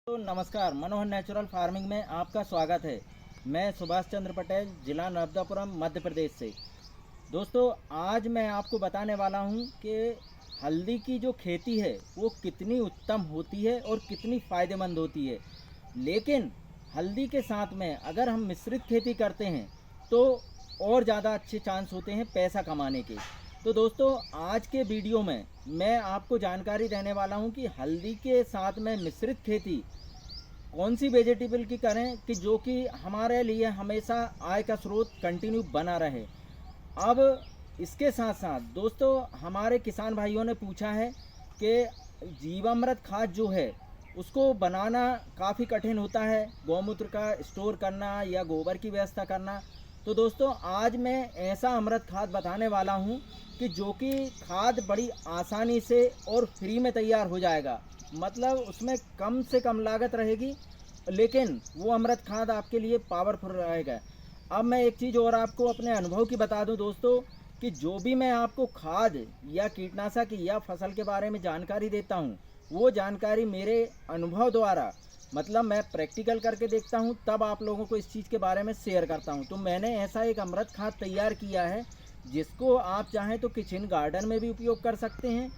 तो नमस्कार, मनोहर natural farming में आपका स्वागत है। मैं सुभाष चंद्र पटेल, जिला नर्मदापुरम, मध्य प्रदेश से। दोस्तों, आज मैं आपको बताने वाला हूं कि हल्दी की जो खेती है वो कितनी उत्तम होती है और कितनी फ़ायदेमंद होती है। लेकिन हल्दी के साथ में अगर हम मिश्रित खेती करते हैं तो और ज़्यादा अच्छे चांस होते हैं पैसा कमाने के। तो दोस्तों, आज के वीडियो में मैं आपको जानकारी देने वाला हूं कि हल्दी के साथ में मिश्रित खेती कौन सी वेजिटेबल की करें कि जो कि हमारे लिए हमेशा आय का स्रोत कंटिन्यू बना रहे। अब इसके साथ साथ दोस्तों, हमारे किसान भाइयों ने पूछा है कि जीवामृत खाद जो है उसको बनाना काफ़ी कठिन होता है, गौमूत्र का स्टोर करना या गोबर की व्यवस्था करना। तो दोस्तों, आज मैं ऐसा अमृत खाद बताने वाला हूँ कि जो कि खाद बड़ी आसानी से और फ्री में तैयार हो जाएगा। मतलब उसमें कम से कम लागत रहेगी, लेकिन वो अमृत खाद आपके लिए पावरफुल रहेगा। अब मैं एक चीज़ और आपको अपने अनुभव की बता दूं दोस्तों, कि जो भी मैं आपको खाद या कीटनाशक या फसल के बारे में जानकारी देता हूं, वो जानकारी मेरे अनुभव द्वारा, मतलब मैं प्रैक्टिकल करके देखता हूं, तब आप लोगों को इस चीज़ के बारे में शेयर करता हूं। तो मैंने ऐसा एक अमृत खाद तैयार किया है जिसको आप चाहें तो किचन गार्डन में भी उपयोग कर सकते हैं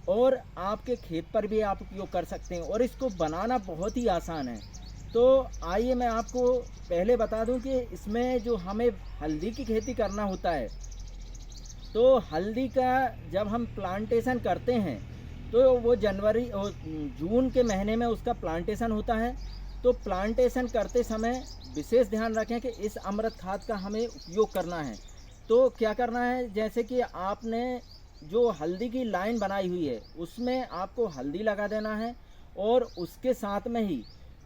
और आपके खेत पर भी आप उपयोग कर सकते हैं, और इसको बनाना बहुत ही आसान है। तो आइए मैं आपको पहले बता दूं कि इसमें जो हमें हल्दी की खेती करना होता है, तो हल्दी का जब हम प्लांटेशन करते हैं तो वो जनवरी और जून के महीने में उसका प्लांटेशन होता है। तो प्लांटेशन करते समय विशेष ध्यान रखें कि इस अमृत खाद का हमें उपयोग करना है। तो क्या करना है, जैसे कि आपने जो हल्दी की लाइन बनाई हुई है उसमें आपको हल्दी लगा देना है और उसके साथ में ही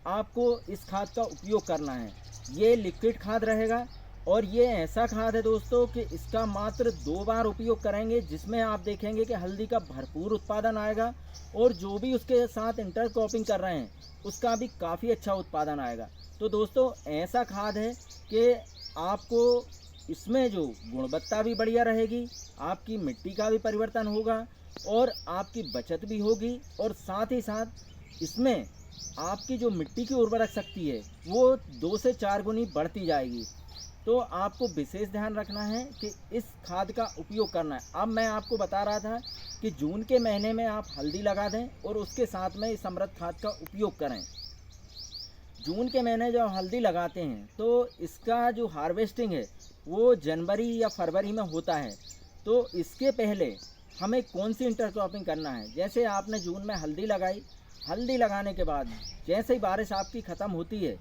आपको इस खाद का उपयोग करना है। ये लिक्विड खाद रहेगा और ये ऐसा खाद है दोस्तों कि इसका मात्र 2 बार उपयोग करेंगे, जिसमें आप देखेंगे कि हल्दी का भरपूर उत्पादन आएगा और जो भी उसके साथ इंटरक्रॉपिंग कर रहे हैं उसका भी काफ़ी अच्छा उत्पादन आएगा। तो दोस्तों, ऐसा खाद है कि आपको इसमें जो गुणवत्ता भी बढ़िया रहेगी, आपकी मिट्टी का भी परिवर्तन होगा और आपकी बचत भी होगी, और साथ ही साथ इसमें आपकी जो मिट्टी की उर्वरक शक्ति है वो 2 से 4 गुनी बढ़ती जाएगी। तो आपको विशेष ध्यान रखना है कि इस खाद का उपयोग करना है। अब मैं आपको बता रहा था कि जून के महीने में आप हल्दी लगा दें और उसके साथ में इस अमृत खाद का उपयोग करें। जून के महीने जब हल्दी लगाते हैं तो इसका जो हार्वेस्टिंग है वो जनवरी या फरवरी में होता है। तो इसके पहले हमें कौन सी इंटरक्रॉपिंग करना है, जैसे आपने जून में हल्दी लगाई, हल्दी लगाने के बाद जैसे ही बारिश आपकी ख़त्म होती है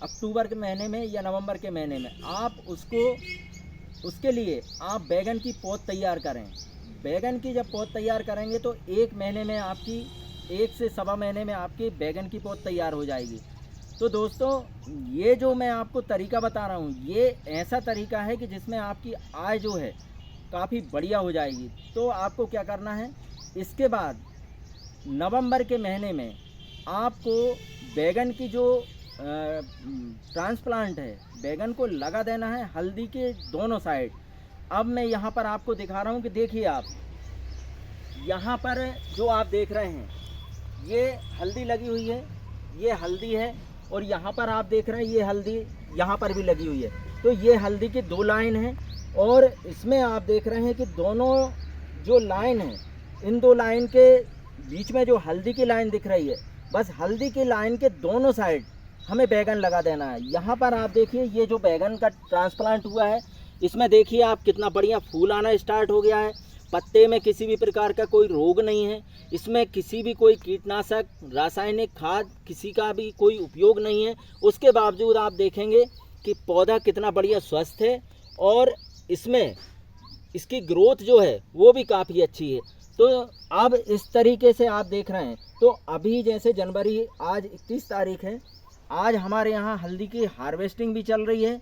अक्टूबर के महीने में या नवंबर के महीने में, आप उसके लिए आप बैगन की पौध तैयार करें। बैगन की जब पौध तैयार करेंगे तो 1 महीने में आपकी 1 से सवा महीने में आपकी बैगन की पौध तैयार हो जाएगी। तो दोस्तों, ये जो मैं आपको तरीका बता रहा हूँ ये ऐसा तरीका है कि जिसमें आपकी आय जो है काफ़ी बढ़िया हो जाएगी। तो आपको क्या करना है, इसके बाद नवंबर के महीने में आपको बैगन की जो ट्रांसप्लांट है, बैगन को लगा देना है हल्दी के दोनों साइड। अब मैं यहाँ पर आपको दिखा रहा हूँ कि देखिए, आप यहाँ पर जो आप देख रहे हैं ये हल्दी लगी हुई है, ये हल्दी है, और यहाँ पर आप देख रहे हैं ये हल्दी यहाँ पर भी लगी हुई है। तो ये हल्दी की 2 लाइन हैं, और इसमें आप देख रहे हैं कि दोनों जो लाइन है, इन 2 लाइन के बीच में जो हल्दी की लाइन दिख रही है, बस हल्दी की लाइन के दोनों साइड हमें बैगन लगा देना है। यहाँ पर आप देखिए ये जो बैगन का ट्रांसप्लांट हुआ है, इसमें देखिए आप कितना बढ़िया फूल आना स्टार्ट हो गया है। पत्ते में किसी भी प्रकार का कोई रोग नहीं है, इसमें किसी भी कोई कीटनाशक, रासायनिक खाद, किसी का भी कोई उपयोग नहीं है। उसके बावजूद आप देखेंगे कि पौधा कितना बढ़िया स्वस्थ है और इसमें इसकी ग्रोथ जो है वो भी काफ़ी अच्छी है। तो अब इस तरीके से आप देख रहे हैं। तो अभी जैसे जनवरी, आज 31 तारीख है, आज हमारे यहाँ हल्दी की हार्वेस्टिंग भी चल रही है।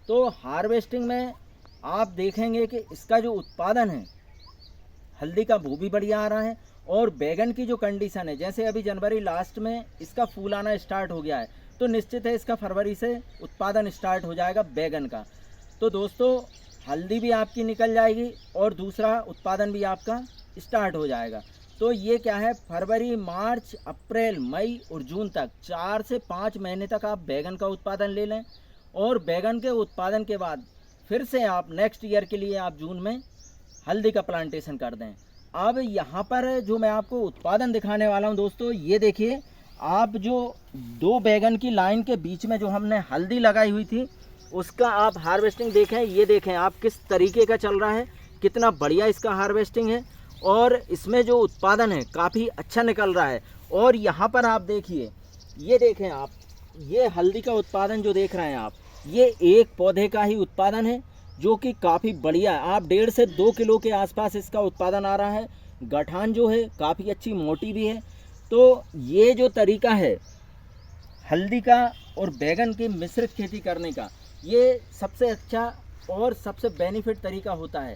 तो हार्वेस्टिंग में आप देखेंगे कि इसका जो उत्पादन है हल्दी का वो भी बढ़िया आ रहा है, और बैगन की जो कंडीशन है, जैसे अभी जनवरी लास्ट में इसका फूल आना स्टार्ट हो गया है, तो निश्चित है इसका फरवरी से उत्पादन स्टार्ट हो जाएगा बैगन का। तो दोस्तों, हल्दी भी आपकी निकल जाएगी और दूसरा उत्पादन भी आपका स्टार्ट हो जाएगा। तो ये क्या है, फरवरी, मार्च, अप्रैल, मई और जून तक 4 से 5 महीने तक आप बैगन का उत्पादन ले लें। और बैगन के उत्पादन के बाद फिर से आप नेक्स्ट ईयर के लिए आप जून में हल्दी का प्लांटेशन कर दें। अब यहाँ पर जो मैं आपको उत्पादन दिखाने वाला हूँ दोस्तों, ये देखिए, आप जो 2 बैगन की लाइन के बीच में जो हमने हल्दी लगाई हुई थी उसका आप हार्वेस्टिंग देखें। ये देखें आप किस तरीके का चल रहा है, कितना बढ़िया इसका हार्वेस्टिंग है और इसमें जो उत्पादन है काफ़ी अच्छा निकल रहा है। और यहाँ पर आप देखिए, ये देखें आप, ये हल्दी का उत्पादन जो देख रहे हैं आप, ये एक पौधे का ही उत्पादन है जो कि काफ़ी बढ़िया है। आप 1.5 से 2 किलो के आसपास इसका उत्पादन आ रहा है। गठान जो है काफ़ी अच्छी मोटी भी है। तो ये जो तरीका है हल्दी का और बैगन की मिश्रित खेती करने का, ये सबसे अच्छा और सबसे बेनिफिट तरीका होता है।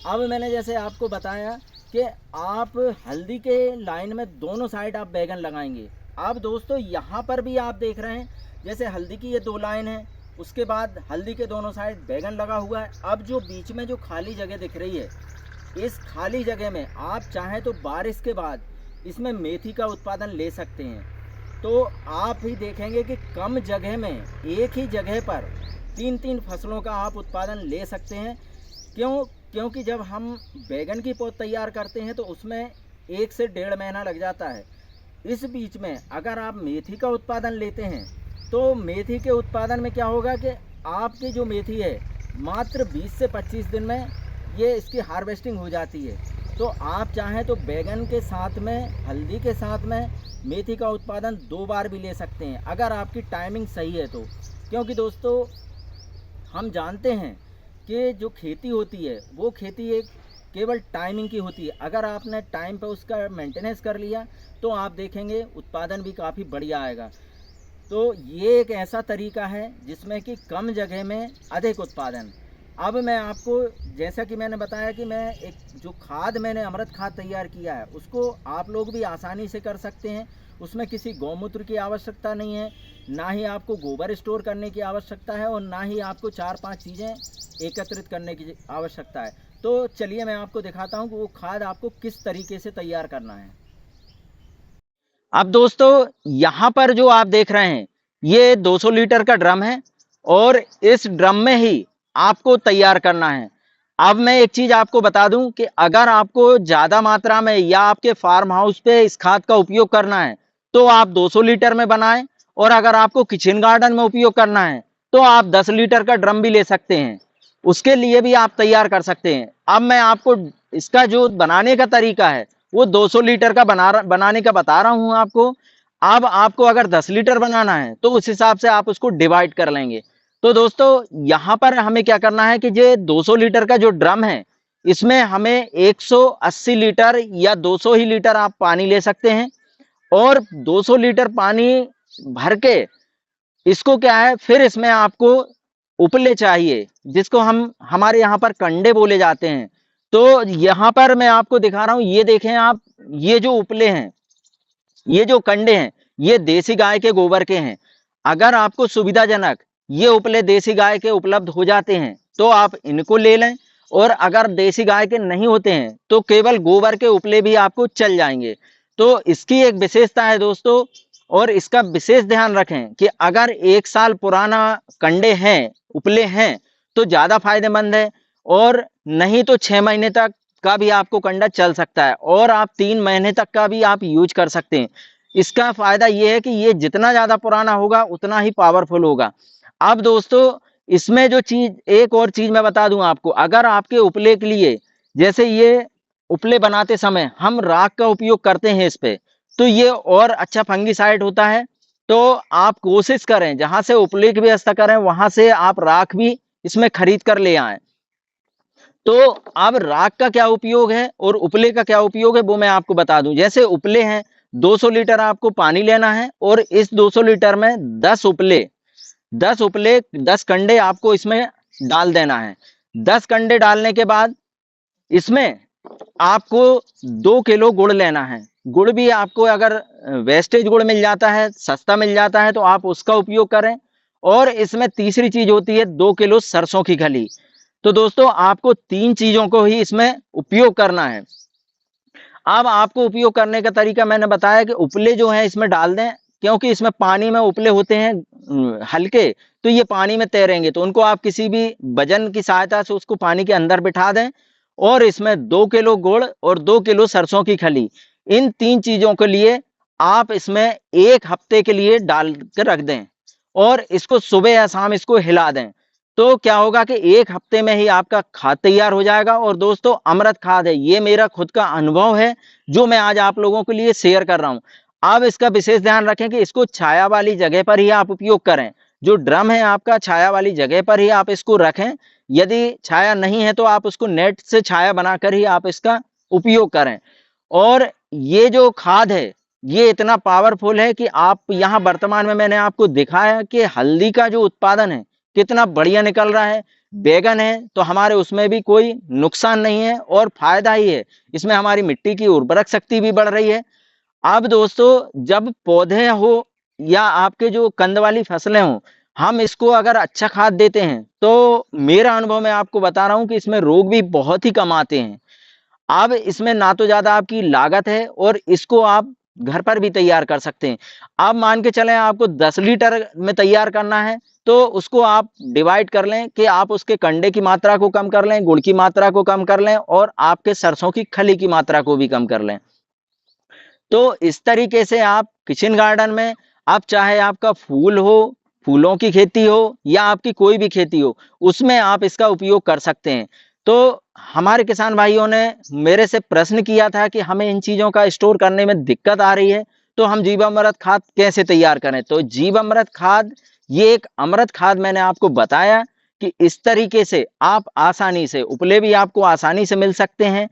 अब मैंने जैसे आपको बताया कि आप हल्दी के लाइन में दोनों साइड आप बैगन लगाएंगे। अब दोस्तों यहाँ पर भी आप देख रहे हैं, जैसे हल्दी की ये 2 लाइन है, उसके बाद हल्दी के दोनों साइड बैगन लगा हुआ है। अब जो बीच में जो खाली जगह दिख रही है, इस खाली जगह में आप चाहें तो बारिश के बाद इसमें मेथी का उत्पादन ले सकते हैं। तो आप ही देखेंगे कि कम जगह में एक ही जगह पर 3-3 फसलों का आप उत्पादन ले सकते हैं। क्योंकि जब हम बैगन की पौध तैयार करते हैं तो उसमें 1 से 1.5 महीना लग जाता है। इस बीच में अगर आप मेथी का उत्पादन लेते हैं तो मेथी के उत्पादन में क्या होगा कि आपकी जो मेथी है मात्र 20 से 25 दिन में ये इसकी हार्वेस्टिंग हो जाती है। तो आप चाहें तो बैगन के साथ में, हल्दी के साथ में मेथी का उत्पादन 2 बार भी ले सकते हैं अगर आपकी टाइमिंग सही है तो। क्योंकि दोस्तों हम जानते हैं कि जो खेती होती है वो खेती एक केवल टाइमिंग की होती है। अगर आपने टाइम पे उसका मेंटेनेंस कर लिया तो आप देखेंगे उत्पादन भी काफ़ी बढ़िया आएगा। तो ये एक ऐसा तरीका है जिसमें कि कम जगह में अधिक उत्पादन। अब मैं आपको, जैसा कि मैंने बताया कि मैं एक जो खाद मैंने अमृत खाद तैयार किया है उसको आप लोग भी आसानी से कर सकते हैं। उसमें किसी गौमूत्र की आवश्यकता नहीं है, ना ही आपको गोबर स्टोर करने की आवश्यकता है और ना ही आपको 4-5 चीज़ें एकत्रित करने की आवश्यकता है। तो चलिए मैं आपको दिखाता हूँ कि वो खाद आपको किस तरीके से तैयार करना है। अब दोस्तों यहाँ पर जो आप देख रहे हैं ये 200 लीटर का ड्रम है और इस ड्रम में ही आपको तैयार करना है। अब मैं एक चीज आपको बता दूं कि अगर आपको ज्यादा मात्रा में या आपके फार्म हाउस पे इस खाद का उपयोग करना है तो आप 200 लीटर में बनाएं, और अगर आपको किचन गार्डन में उपयोग करना है तो आप 10 लीटर का ड्रम भी ले सकते हैं, उसके लिए भी आप तैयार कर सकते हैं। अब मैं आपको इसका जो बनाने का तरीका है वो 200 लीटर का बनाने का बता रहा हूं आपको। अब आपको अगर 10 लीटर बनाना है तो उस हिसाब से आप उसको डिवाइड कर लेंगे। तो दोस्तों यहाँ पर हमें क्या करना है कि ये 200 लीटर का जो ड्रम है इसमें हमें 180 लीटर या 200 ही लीटर आप पानी ले सकते हैं। और 200 लीटर पानी भर के इसको क्या है, फिर इसमें आपको उपले चाहिए जिसको हम हमारे यहाँ पर कंडे बोले जाते हैं। तो यहाँ पर मैं आपको दिखा रहा हूँ, ये देखें आप, ये जो उपले हैं, ये जो कंडे हैं, ये देसी गाय के गोबर के हैं। अगर आपको सुविधाजनक ये उपले देसी गाय के उपलब्ध हो जाते हैं तो आप इनको ले लें, और अगर देसी गाय के नहीं होते हैं तो केवल गोबर के उपले भी आपको चल जाएंगे। तो इसकी एक विशेषता है दोस्तों, और इसका विशेष ध्यान रखें कि अगर 1 साल पुराना कंडे हैं, उपले हैं, तो ज्यादा फायदेमंद है, और नहीं तो 6 महीने तक का भी आपको कंडा चल सकता है, और आप 3 महीने तक का भी आप यूज कर सकते हैं। इसका फायदा यह है कि ये जितना ज्यादा पुराना होगा उतना ही पावरफुल होगा। अब दोस्तों इसमें जो चीज, एक और चीज मैं बता दूं आपको, अगर आपके उपले के लिए, जैसे ये उपले बनाते समय हम राख का उपयोग करते हैं इस पे, तो ये और अच्छा फंगीसाइड होता है। तो आप कोशिश करें जहां से उपले की व्यवस्था करें वहां से आप राख भी इसमें खरीद कर ले आए। तो अब राख का क्या उपयोग है और उपले का क्या उपयोग है वो मैं आपको बता दूं। जैसे उपले हैं, 200 लीटर आपको पानी लेना है और इस 200 लीटर में 10 उपले 10 कंडे आपको इसमें डाल देना है। 10 कंडे डालने के बाद इसमें आपको 2 किलो गुड़ लेना है। गुड़ भी आपको अगर वेस्टेज गुड़ मिल जाता है, सस्ता मिल जाता है, तो आप उसका उपयोग करें। और इसमें तीसरी चीज होती है 2 किलो सरसों की खली। तो दोस्तों आपको 3 चीजों को ही इसमें उपयोग करना है। अब आपको उपयोग करने का तरीका मैंने बताया कि उपले जो है इसमें डाल दें, क्योंकि इसमें पानी में उपले होते हैं हल्के, तो ये पानी में तैरेंगे, तो उनको आप किसी भी वजन की सहायता से उसको पानी के अंदर बिठा दें और इसमें 2 किलो गुड़ और 2 किलो सरसों की खली, इन 3 चीजों के लिए आप इसमें 1 हफ्ते के लिए डाल कर रख दें और इसको सुबह या शाम इसको हिला दें। तो क्या होगा कि 1 हफ्ते में ही आपका खाद तैयार हो जाएगा। और दोस्तों, अमृत खाद है, ये मेरा खुद का अनुभव है जो मैं आज आप लोगों के लिए शेयर कर रहा हूं। आप इसका विशेष ध्यान रखें कि इसको छाया वाली जगह पर ही आप उपयोग करें। जो ड्रम है आपका, छाया वाली जगह पर ही आप इसको रखें। यदि छाया नहीं है तो आप उसको नेट से छाया बनाकर ही आप इसका उपयोग करें। और ये जो खाद है ये इतना पावरफुल है कि आप यहाँ वर्तमान में मैंने आपको दिखाया कि हल्दी का जो उत्पादन है कितना बढ़िया निकल रहा है। बैगन है तो हमारे उसमें भी कोई नुकसान नहीं है और फायदा ही है, इसमें हमारी मिट्टी की उर्वरक शक्ति भी बढ़ रही है। अब दोस्तों, जब पौधे हो या आपके जो कंद वाली फसलें हो, हम इसको अगर अच्छा खाद देते हैं तो मेरा अनुभव मैं आपको बता रहा हूं कि इसमें रोग भी बहुत ही कम आते हैं। अब इसमें ना तो ज्यादा आपकी लागत है और इसको आप घर पर भी तैयार कर सकते हैं। अब मान के चलें आपको 10 लीटर में तैयार करना है तो उसको आप डिवाइड कर लें कि आप उसके कंडे की मात्रा को कम कर लें, गुड़ की मात्रा को कम कर लें और आपके सरसों की खली की मात्रा को भी कम कर लें। तो इस तरीके से आप किचन गार्डन में, आप चाहे आपका फूल हो, फूलों की खेती हो या आपकी कोई भी खेती हो, उसमें आप इसका उपयोग कर सकते हैं। तो हमारे किसान भाइयों ने मेरे से प्रश्न किया था कि हमें इन चीजों का स्टोर करने में दिक्कत आ रही है, तो हम जीवामृत खाद कैसे तैयार करें। तो जीवामृत खाद, ये एक अमृत खाद मैंने आपको बताया कि इस तरीके से आप आसानी से, उपले भी आपको आसानी से मिल सकते हैं।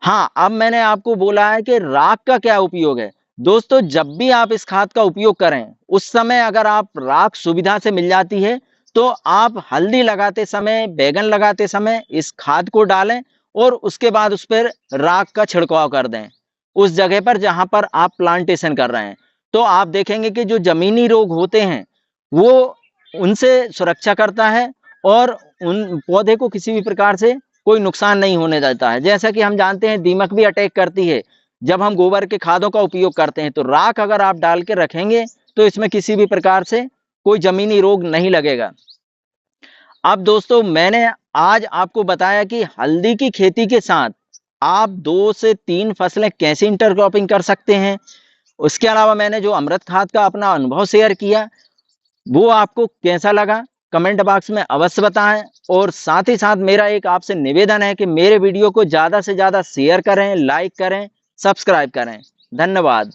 हाँ, अब मैंने आपको बोला है कि राख का क्या उपयोग है। दोस्तों, जब भी आप इस खाद का उपयोग करें, उस समय अगर आप राख सुविधा से मिल जाती है तो आप हल्दी लगाते समय, बैगन लगाते समय इस खाद को डालें और उसके बाद उस पर राख का छिड़काव कर दें उस जगह पर जहां पर आप प्लांटेशन कर रहे हैं। तो आप देखेंगे कि जो जमीनी रोग होते हैं वो उनसे सुरक्षा करता है और उन पौधे को किसी भी प्रकार से कोई नुकसान नहीं होने देता है। जैसा कि हम जानते हैं दीमक भी अटैक करती है जब हम गोबर के खादों का उपयोग करते हैं, तो राख अगर आप डाल के रखेंगे तो इसमें किसी भी प्रकार से कोई जमीनी रोग नहीं लगेगा। अब दोस्तों, मैंने आज आपको बताया कि हल्दी की खेती के साथ आप 2 से 3 फसलें कैसे इंटरक्रॉपिंग कर सकते हैं। उसके अलावा मैंने जो अमृत खाद का अपना अनुभव शेयर किया वो आपको कैसा लगा, कमेंट बॉक्स में अवश्य बताएं। और साथ ही साथ मेरा एक आपसे निवेदन है कि मेरे वीडियो को ज्यादा से ज्यादा शेयर करें, लाइक करें, सब्सक्राइब करें। धन्यवाद।